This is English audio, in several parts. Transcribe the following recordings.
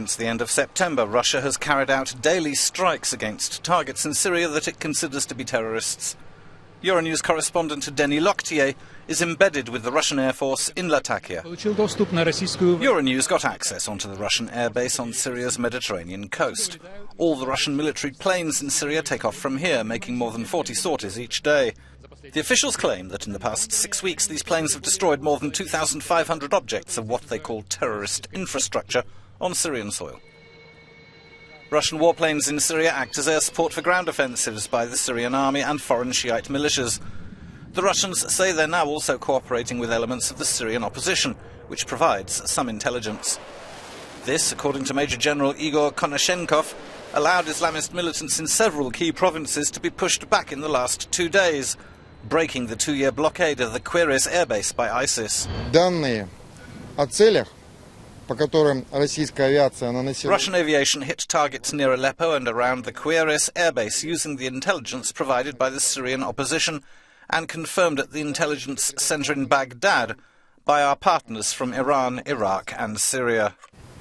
Since the end of September, Russia has carried out daily strikes against targets in Syria that it considers to be terrorists. Euronews correspondent Denis Loctier is embedded with the Russian Air Force in Latakia. Euronews got access onto the Russian airbase on Syria's Mediterranean coast. All the Russian military planes in Syria take off from here, making more than 40 sorties each day. The officials claim that in the past 6 weeks these planes have destroyed more than 2,500 objects of what they call terrorist infrastructure on Syrian soil. Russian warplanes in Syria act as air support for ground offensives by the Syrian army and foreign Shiite militias. The Russians say they're now also cooperating with elements of the Syrian opposition, which provides some intelligence. This, according to Major General Igor Konashenkov, allowed Islamist militants in several key provinces to be pushed back in the last 2 days, breaking the 2-year blockade of the Kweires airbase by ISIS. Russian aviation hit targets near Aleppo and around the Kweires airbase using the intelligence provided by the Syrian opposition and confirmed at the intelligence center in Baghdad by our partners from Iran, Iraq and Syria.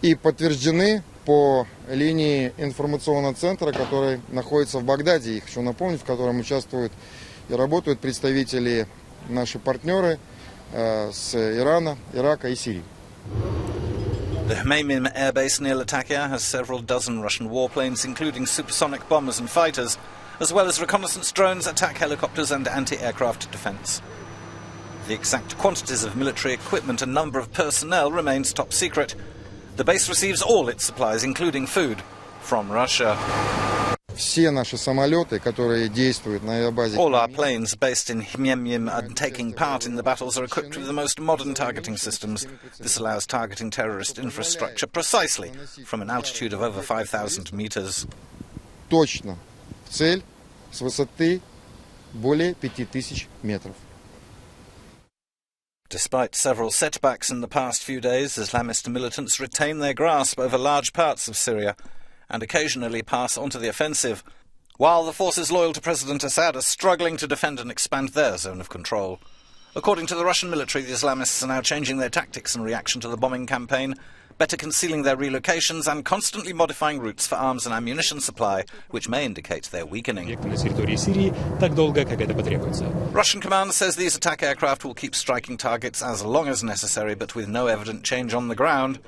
И подтверждены по линии информационного центра, который находится в Багдаде. Я хочу напомнить, в котором участвуют и работают представители, наши партнеры с Ирана, Ирака и Сирии. The Hmeimim airbase near Latakia has several dozen Russian warplanes, including supersonic bombers and fighters, as well as reconnaissance drones, attack helicopters and anti-aircraft defense. The exact quantities of military equipment and number of personnel remains top secret. The base receives all its supplies, including food, from Russia. All our planes based in Hmeimim and taking part in the battles are equipped with the most modern targeting systems. This allows targeting terrorist infrastructure precisely from an altitude of over 5,000 meters. Точно. Цель с высоты более 5000 метров. Despite several setbacks in the past few days, Islamist militants retain their grasp over large parts of Syria and occasionally pass onto the offensive, while the forces loyal to President Assad are struggling to defend and expand their zone of control. According to the Russian military, the Islamists are now changing their tactics in reaction to the bombing campaign, better concealing their relocations and constantly modifying routes for arms and ammunition supply, which may indicate their weakening. Russian command says these attack aircraft will keep striking targets as long as necessary, but with no evident change on the ground.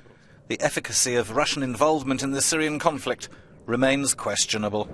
The efficacy of Russian involvement in the Syrian conflict remains questionable.